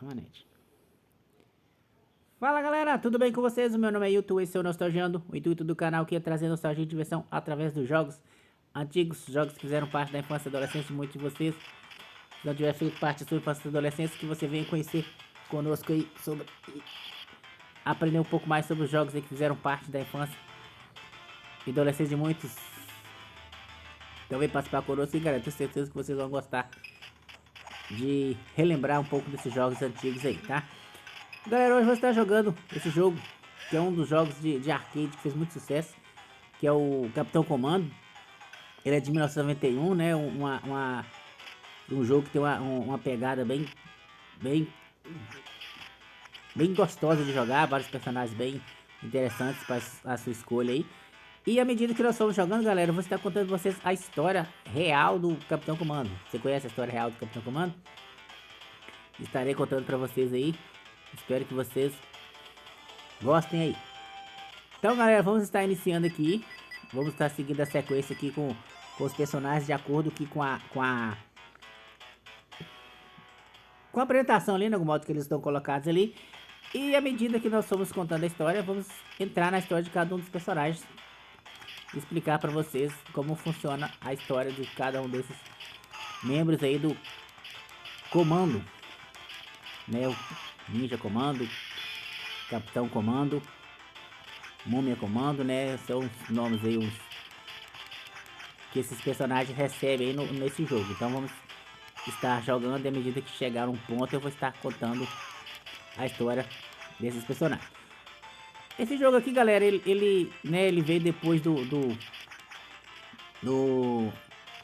Manete. Fala galera, tudo bem com vocês? O meu nome é Yuto, esse é o Nostalgiando. O intuito do canal aqui é trazer nostalgia e diversão através dos jogos antigos, jogos que fizeram parte da infância e adolescência de muitos de vocês. Se não tiver feito parte da sua infância e adolescência, que você venha conhecer conosco aí sobre... aprender um pouco mais sobre os jogos aí que fizeram parte da infância e adolescência de muitos. Então vem participar conosco e galera, tenho certeza que vocês vão gostar de relembrar um pouco desses jogos antigos aí, tá? Galera, hoje você está jogando esse jogo, que é um dos jogos de arcade que fez muito sucesso, que é o Capitão Comando. Ele é de 1991, né? Um jogo que tem uma pegada bem gostosa de jogar, vários personagens bem interessantes para a sua escolha aí. E à medida que nós estamos jogando, galera, eu vou estar contando para vocês a história real do Capitão Comando. Você conhece a história real do Capitão Comando? Estarei contando para vocês aí. Espero que vocês gostem aí. Então, galera, vamos estar iniciando aqui. Vamos estar seguindo a sequência aqui com os personagens de acordo aqui com a apresentação ali, no modo que eles estão colocados ali. E à medida que nós formos contando a história, vamos entrar na história de cada um dos personagens. Explicar para vocês como funciona a história de cada um desses membros aí do comando, né? O Ninja Comando, Capitão Comando, Múmia Comando, né? São os nomes aí que esses personagens recebem aí nesse jogo. Então vamos estar jogando e à medida que chegar um ponto eu vou estar contando a história desses personagens. Esse jogo aqui, galera, ele veio depois do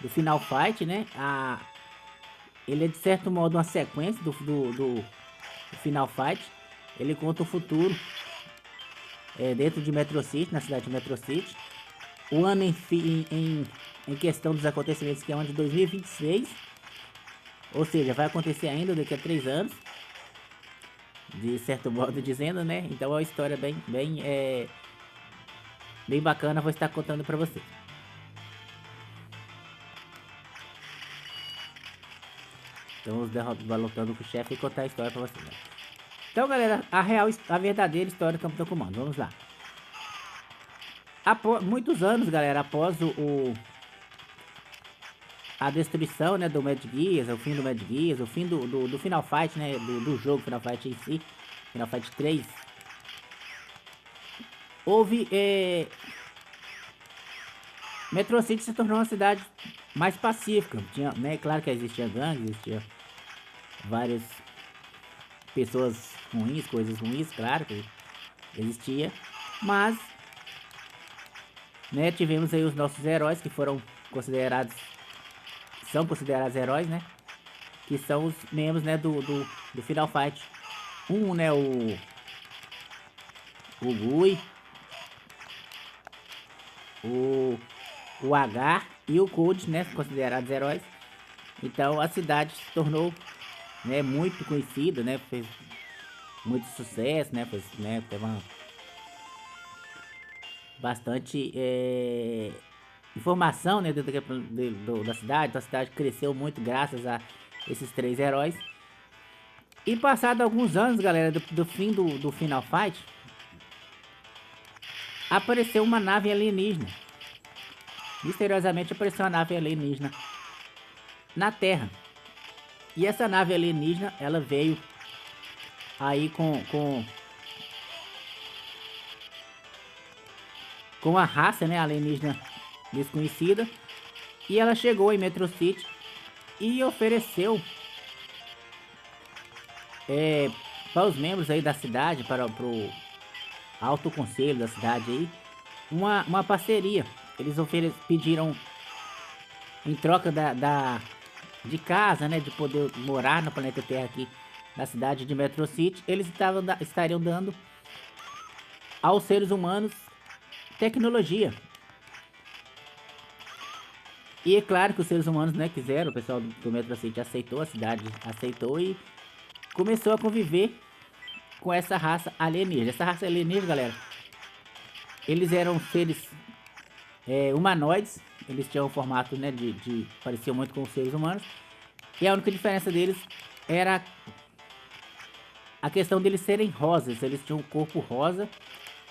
Final Fight, né? Ele é de certo modo uma sequência do Final Fight. Ele conta o futuro dentro de Metro City, na cidade de Metro City. O ano em questão dos acontecimentos, que é o ano de 2026. Ou seja, vai acontecer ainda daqui a 3 anos. De certo modo dizendo, né? Então é uma história bem bacana, vou estar contando pra vocês. Então vamos lutando com o chefe e contar a história pra vocês, né? Então, galera, a verdadeira história do Capitão Comando. Vamos lá. Após muitos anos, galera, após a destruição, né, do Mad Geass, o fim do Mad Geass, o fim do Final Fight, né, do jogo Final Fight em si, Final Fight 3, houve, Metro City se tornou uma cidade mais pacífica. Tinha, né, claro que existia gangue, existia várias pessoas ruins, coisas ruins, claro que existia, mas, né, tivemos aí os nossos heróis que são considerados heróis, né? Que são os membros, né, do Final Fight 1, né? O Gui, o H e o Cold, né? Considerados heróis. Então a cidade se tornou, né, muito conhecida, né? Fez muito sucesso, né? Teve bastante informação, né, dentro da cidade. Então a cidade cresceu muito graças a esses 3 heróis. E passado alguns anos, galera, do fim do Final Fight, apareceu uma nave alienígena. Misteriosamente apareceu uma nave alienígena na Terra. E essa nave alienígena, ela veio aí com a raça, né, alienígena desconhecida, e ela chegou em Metro City e ofereceu para os membros aí da cidade, para o alto conselho da cidade aí, uma parceria. Eles pediram em troca de casa, né, de poder morar no planeta Terra aqui na cidade de Metro City. Eles estariam dando aos seres humanos tecnologia. E é claro que os seres humanos, né, quiseram, o pessoal do Metro City aceitou, a cidade aceitou e começou a conviver com essa raça alienígena. Essa raça alienígena, galera, eles eram seres humanoides, eles tinham o formato, né, pareciam muito com os seres humanos, e a única diferença deles era a questão deles serem rosas. Eles tinham um corpo rosa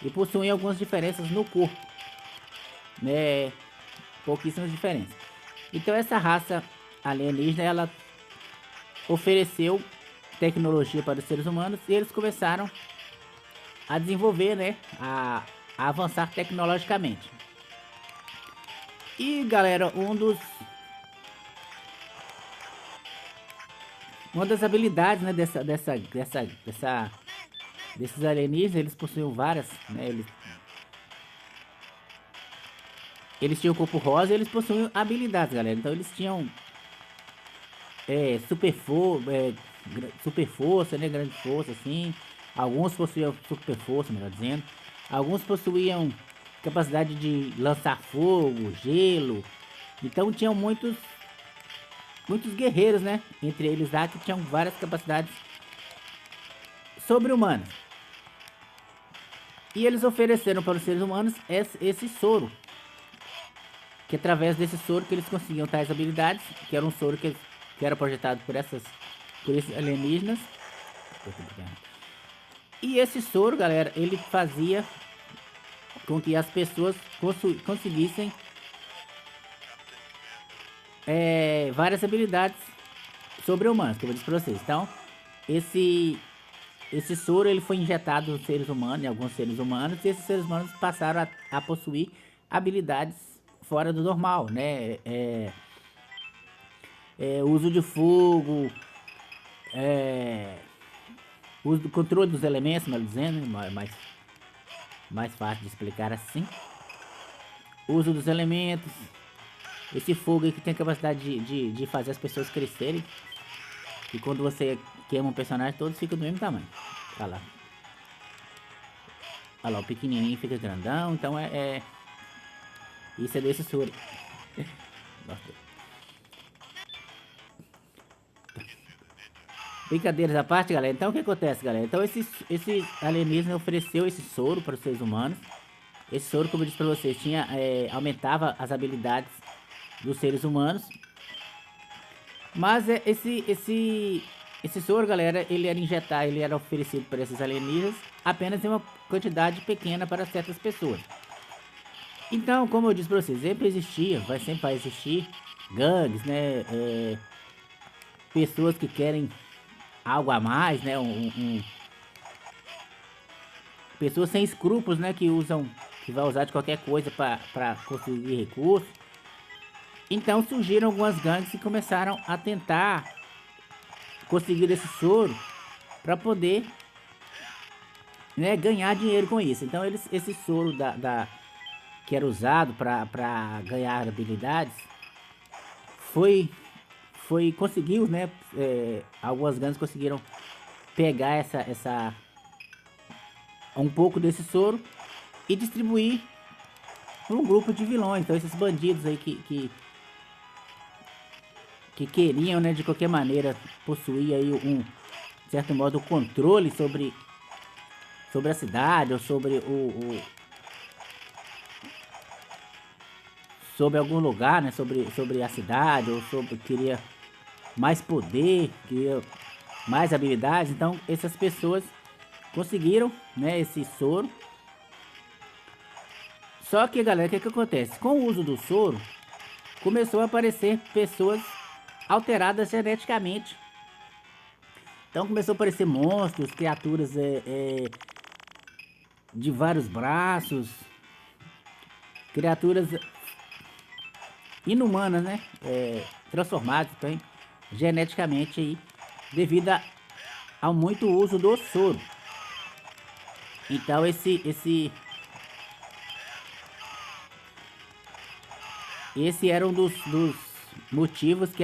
e possuíam algumas diferenças no corpo, né? Pouquíssimas diferenças. Então essa raça alienígena, ela ofereceu tecnologia para os seres humanos e eles começaram a desenvolver, né? A avançar tecnologicamente. E galera, uma das habilidades, né, desses alienígenas, eles possuíam várias, né? Eles tinham o corpo rosa e eles possuíam habilidades, galera. Então eles tinham super força, né? Grande força, assim. Alguns possuíam super força, melhor dizendo. Alguns possuíam capacidade de lançar fogo, gelo. Então tinham muitos guerreiros, né? Entre eles lá que tinham várias capacidades sobre-humanas. E eles ofereceram para os seres humanos esse soro. Que através desse soro que eles conseguiam tais habilidades. Que era um soro que era projetado por esses alienígenas. E esse soro, galera, ele fazia com que as pessoas conseguissem várias habilidades sobre-humanas, que eu vou dizer pra vocês. Então, esse soro ele foi injetado nos seres humanos, em alguns seres humanos, e esses seres humanos passaram a possuir habilidades fora do normal, né? Uso de fogo, uso do controle dos elementos, melhor dizendo, mais fácil de explicar assim. Uso dos elementos. Esse fogo aí que tem a capacidade de fazer as pessoas crescerem. E quando você queima um personagem, todos ficam do mesmo tamanho. Olha lá. Olha lá, o pequenininho fica grandão. Então isso é desse soro. Brincadeiras à parte, galera. Então o que acontece, galera? Então esse alienígena ofereceu esse soro para os seres humanos. Esse soro, como eu disse para vocês, aumentava as habilidades dos seres humanos. Mas esse soro, galera, ele era oferecido para esses alienígenas apenas em uma quantidade pequena para certas pessoas. Então, como eu disse para vocês, sempre vai existir gangues, né? Pessoas que querem algo a mais, né? Pessoas sem escrúpulos, né? Que vai usar de qualquer coisa para conseguir recursos. Então surgiram algumas gangues que começaram a tentar conseguir esse soro para poder, né, ganhar dinheiro com isso. Então esse soro que era usado para ganhar habilidades conseguiu, né? Algumas gangues conseguiram pegar um pouco desse soro e distribuir para um grupo de vilões. Então esses bandidos aí que queriam, né, de qualquer maneira possuir aí de certo modo o controle sobre a cidade ou sobre sobre algum lugar, né, sobre a cidade, ou queria mais poder, queria mais habilidades. Então essas pessoas conseguiram, né, esse soro. Só que, galera, o que acontece? Com o uso do soro, começou a aparecer pessoas alteradas geneticamente. Então começou a aparecer monstros, criaturas de vários braços, criaturas inumanas, né? Transformadas também geneticamente aí, devido ao muito uso do soro. Então esse era um dos motivos que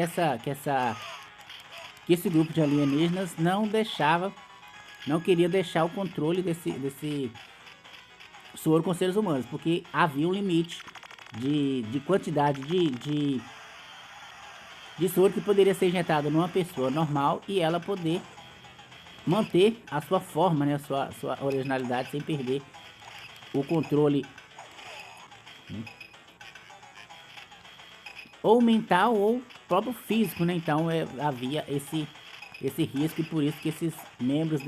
esse grupo de alienígenas não queria deixar o controle desse soro com seres humanos, porque havia um limite de quantidade de soro que poderia ser injetado numa pessoa normal e ela poder manter a sua forma, né, a sua originalidade sem perder o controle, ou mental ou próprio físico, né? Então havia esse risco, e por isso que esses membros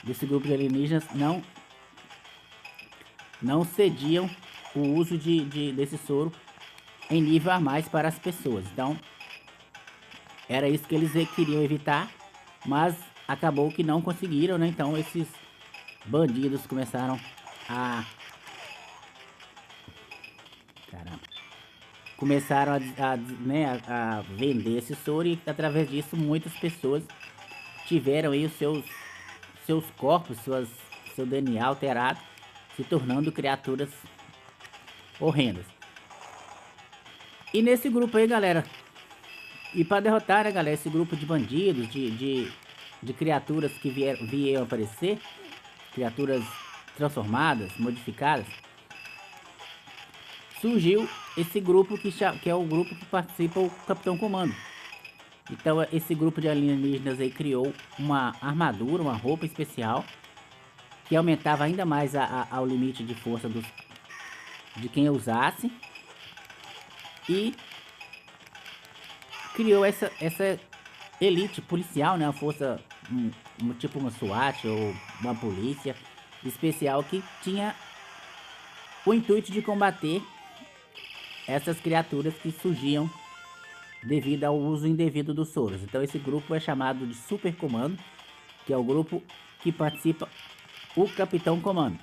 desse grupo de alienígenas não cediam o uso desse soro em nível a mais para as pessoas. Então, era isso que eles queriam evitar, mas acabou que não conseguiram, né? Então, esses bandidos começaram a... Caramba. Começaram né, a vender esse soro, e através disso muitas pessoas tiveram aí os seus corpos, seu DNA alterado, se tornando criaturas horrendas. E nesse grupo aí, galera, e para derrotar, né, galera, esse grupo de bandidos, de criaturas que vieram aparecer, criaturas transformadas, modificadas, surgiu esse grupo que é o grupo que participa o Capitão Comando. Então esse grupo de alienígenas aí criou uma armadura, uma roupa especial, que aumentava ainda mais ao limite de força de quem usasse, e criou essa elite policial, né, uma força, tipo uma SWAT ou uma polícia especial, que tinha o intuito de combater essas criaturas que surgiam devido ao uso indevido dos soros. Então esse grupo é chamado de Super Comando, que é o grupo que participa o Capitão Comando.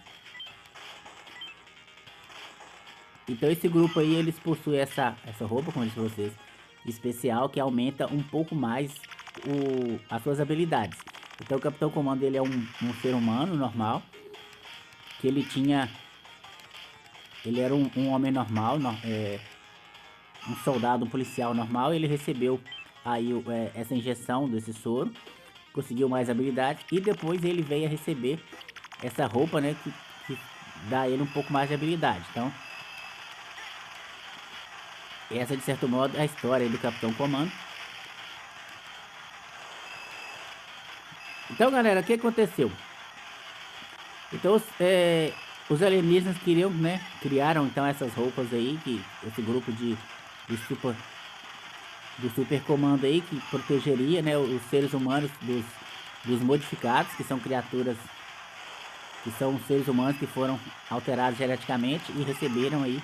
Então esse grupo aí, eles possuem essa roupa, como eu disse pra vocês, especial, que aumenta um pouco mais as suas habilidades. Então o Capitão Comando, ele é um ser humano normal, que ele era um homem normal, um soldado, um policial normal. Ele recebeu aí essa injeção desse soro, conseguiu mais habilidades, e depois ele veio a receber essa roupa, né, que dá a ele um pouco mais de habilidade. Então essa, de certo modo, é a história do Capitão Comando. Então, galera, o que aconteceu? Então os alienígenas queriam, né, criaram então essas roupas aí, que esse grupo do Super Comando aí, que protegeria, né, os seres humanos dos modificados, que são criaturas, que são seres humanos que foram alterados geneticamente e receberam aí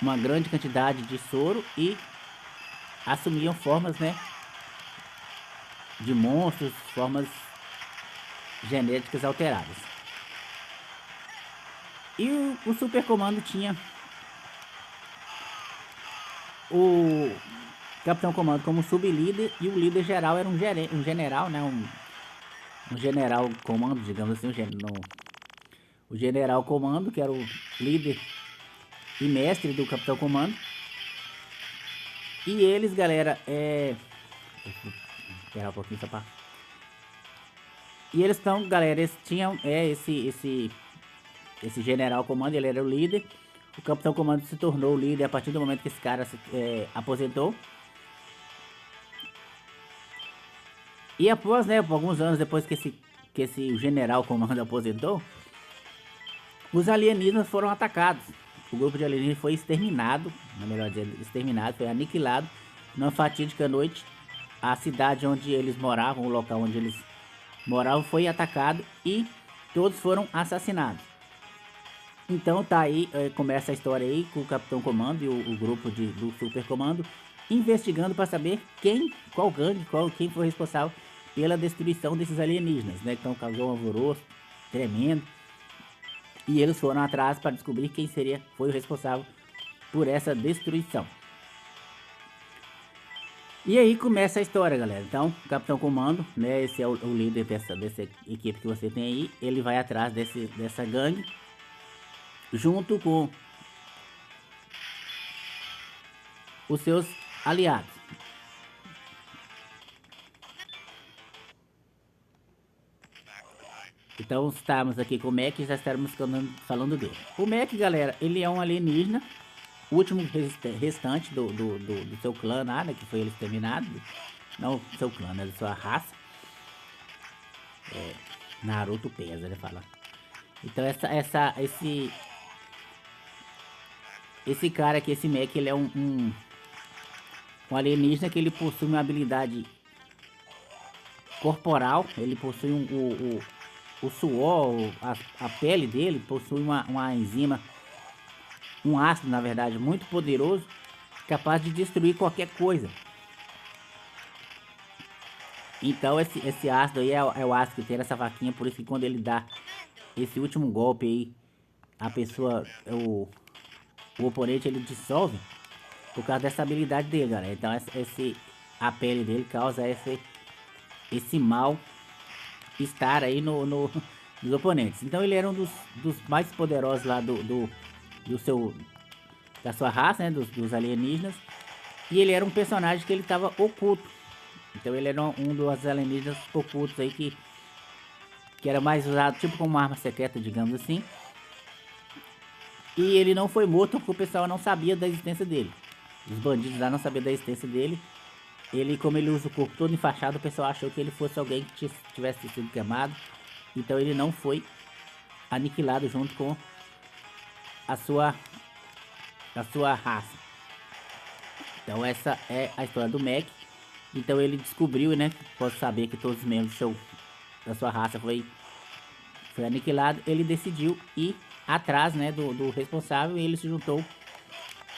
uma grande quantidade de soro e assumiam formas, né, de monstros, formas genéticas alteradas. E o Super Comando tinha o Capitão Comando como sublíder, e o líder geral era um general, né, um general comando, digamos assim, o general comando, que era o líder e mestre do Capitão Comando. E eles, galera, esperar um pouquinho só pra... E eles estão, galera, eles tinham esse general comando, ele era o líder. O Capitão Comando se tornou o líder a partir do momento que esse cara se aposentou. E após, né, alguns anos depois que esse general comando aposentou, os alienígenas foram atacados. O grupo de alienígenas foi exterminado, melhor dizendo, exterminado, foi aniquilado numa fatídica noite. A cidade onde eles moravam, o local onde eles moravam, foi atacado e todos foram assassinados. Então tá aí, começa a história aí com o Capitão Comando e o grupo do Super Comando investigando para saber qual gangue, quem foi responsável pela destruição desses alienígenas, né? Então causou um alvoroço tremendo. E eles foram atrás para descobrir quem foi o responsável por essa destruição. E aí começa a história, galera. Então, o Capitão Comando, né, esse é o líder dessa equipe que você tem aí. Ele vai atrás dessa gangue, junto com os seus aliados. Então estamos aqui com o Mac e já estamos falando dele. O Mac, galera, ele é um alienígena, o último restante do seu clã lá, né, que foi ele exterminado. Não do seu clã, né, da sua raça. Naruto pesa, ele fala. Então esse cara aqui, esse Mac, ele é um alienígena que ele possui uma habilidade corporal, ele possui o suor, a pele dele possui uma enzima, um ácido na verdade muito poderoso, capaz de destruir qualquer coisa. Então esse ácido aí é o ácido que tem nessa vaquinha, por isso que quando ele dá esse último golpe aí, a pessoa, o oponente, ele dissolve por causa dessa habilidade dele, galera. Então a pele dele causa esse mal estar aí nos oponentes. Então ele era um dos mais poderosos lá da sua raça, né, dos alienígenas. E ele era um personagem que ele estava oculto. Então ele era um dos alienígenas ocultos aí que era mais usado tipo como uma arma secreta, digamos assim. E ele não foi morto porque o pessoal não sabia da existência dele. Os bandidos lá não sabiam da existência dele. Ele, como ele usa o corpo todo enfaixado, o pessoal achou que ele fosse alguém que tivesse sido queimado. Então ele não foi aniquilado junto com a sua raça. Então essa é a história do Mac. Então ele descobriu, né, pode saber que todos os membros da sua raça foi aniquilado. Ele decidiu ir atrás, né, do responsável, e ele se juntou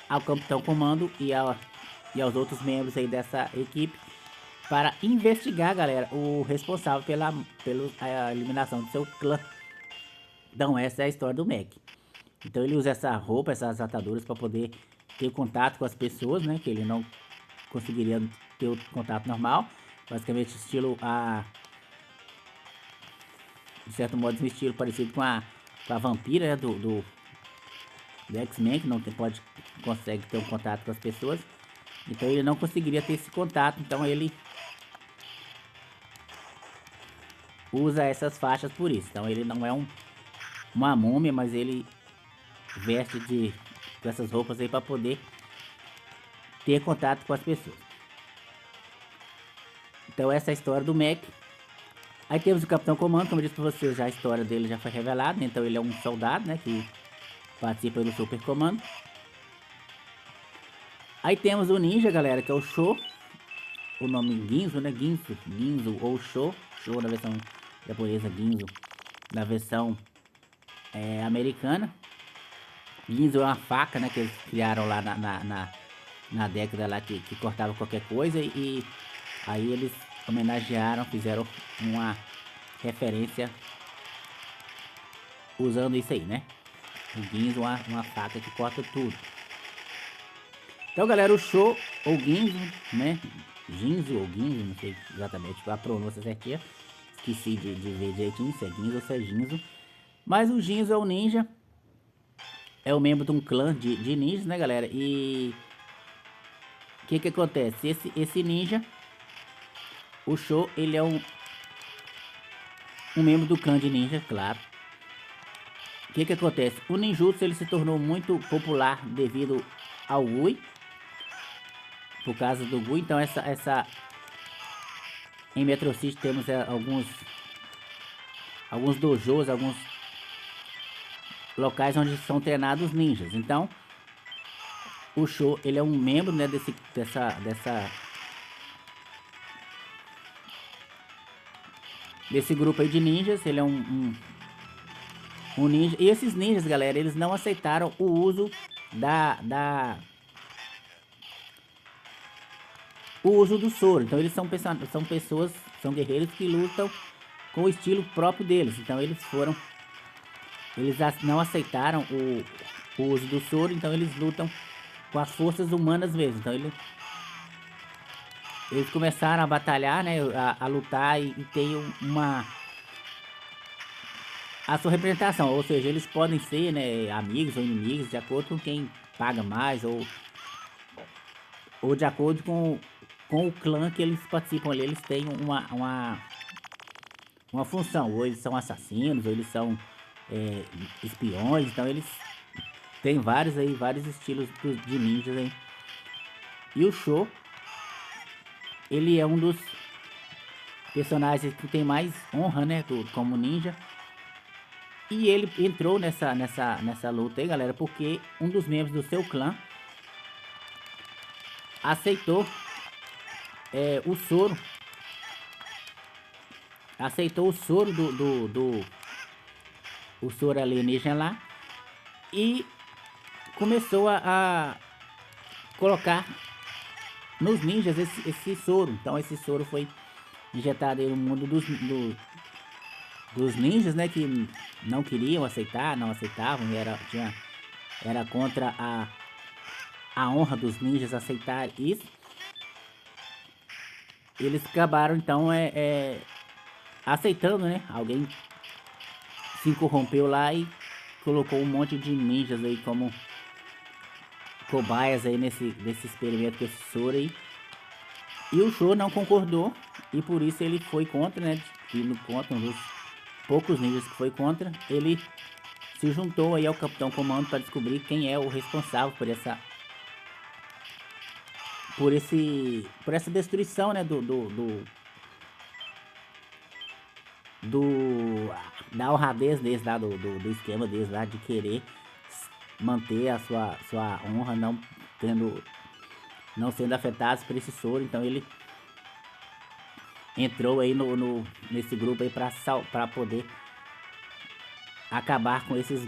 ao Capitão Comando e aos outros membros aí dessa equipe para investigar, galera, o responsável pela eliminação do seu clã. Então essa é a história do Mac. Então ele usa essa roupa, essas ataduras para poder ter contato com as pessoas, né, que ele não conseguiria ter o contato normal. Basicamente estilo de certo modo um estilo parecido com a vampira, né, do X-Men, que não consegue ter um contato com as pessoas. Então ele não conseguiria ter esse contato, então ele usa essas faixas por isso. Então ele não é uma múmia, mas ele veste com essas roupas aí para poder ter contato com as pessoas. Então essa é a história do Mac. Aí temos o Capitão Comando, como eu disse para vocês, já a história dele já foi revelada, né? Então ele é um soldado, né, que participa do Super Comando. Aí temos o ninja, galera, que é o Sho. O nome Ginzo, né? Ginzo ou Sho. Sho na versão japonesa, Ginzo na versão americana. Ginzo é uma faca, né, que eles criaram lá na década lá que cortava qualquer coisa. E aí eles homenagearam, fizeram uma referência usando isso aí, né? O Ginzo é uma faca que corta tudo. Então, galera, o Sho ou Ginzo, né? Ginzo ou Ginzo, não sei exatamente a pronúncia certinha. Esqueci de ver direitinho se é Ginzo ou se é Ginzo. Mas o Ginzo é o ninja. É o membro de um clã de ninjas, né, galera? E o que acontece? Esse ninja, o Sho, ele é um membro do clã de ninja, claro. O que acontece? O ninjutsu, ele se tornou muito popular devido ao Gui. Por causa do Gui. Então em Metro City temos alguns dojos, alguns locais onde são treinados ninjas. Então o Sho, ele é um membro, né, desse grupo aí de ninjas. Ele é um ninja. E esses ninjas, galera, eles não aceitaram o uso o uso do soro. Então eles são pessoas, são guerreiros que lutam com o estilo próprio deles. Então eles não aceitaram o uso do soro, então eles lutam com as forças humanas mesmo. Então eles começaram a batalhar, né, a lutar e tem a sua representação, ou seja, eles podem ser, né, amigos ou inimigos de acordo com quem paga mais ou de acordo com o clã que eles participam ali. Eles têm uma função, ou eles são assassinos, ou eles são espiões. Então eles têm vários estilos de ninjas aí. E o Sho, ele é um dos personagens que tem mais honra, né, como ninja. E ele entrou nessa luta aí, galera, porque um dos membros do seu clã aceitou o soro, aceitou o soro o soro alienígena lá e começou a colocar nos ninjas esse soro. Então esse soro foi injetado aí no mundo dos ninjas, né, que não queriam aceitar, não aceitavam, e era contra a honra dos ninjas aceitar isso. Eles acabaram então aceitando, né? Alguém se corrompeu lá e colocou um monte de ninjas aí como cobaias aí nesse experimento com esse soro aí. E o Sho não concordou e por isso ele foi contra, né? Indo contra, um dos poucos ninjas que foi contra. Ele se juntou aí ao Capitão Comando para descobrir quem é o responsável por essa destruição, né? Da honradez deles lá, do esquema deles lá de querer manter a sua honra não sendo afetados por esse soro. Então ele entrou aí nesse grupo aí pra poder acabar com esses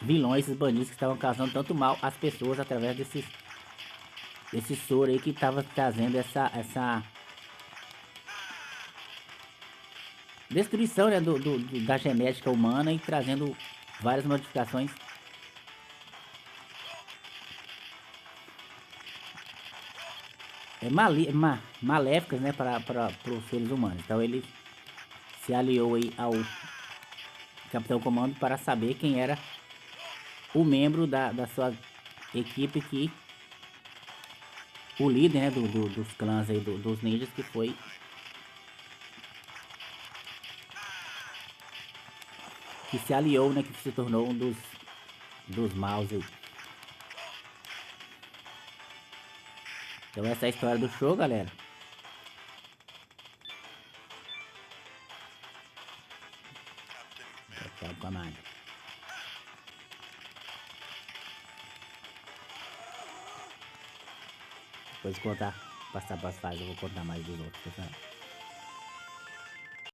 vilões, esses bandidos que estavam causando tanto mal às pessoas através desse soro aí que estava trazendo essa destruição, né, da genética humana e trazendo várias modificações maléficas, né, para os seres humanos. Então ele se aliou aí ao Capitão Comando para saber quem era o membro da sua equipe, que o líder, né, dos clãs aí, dos ninjas, que se aliou, né, que se tornou um dos maus aí. Então essa é a história do show, galera. Tchau, comando. Depois de passar para as fases, eu vou contar mais dos outros, pessoal.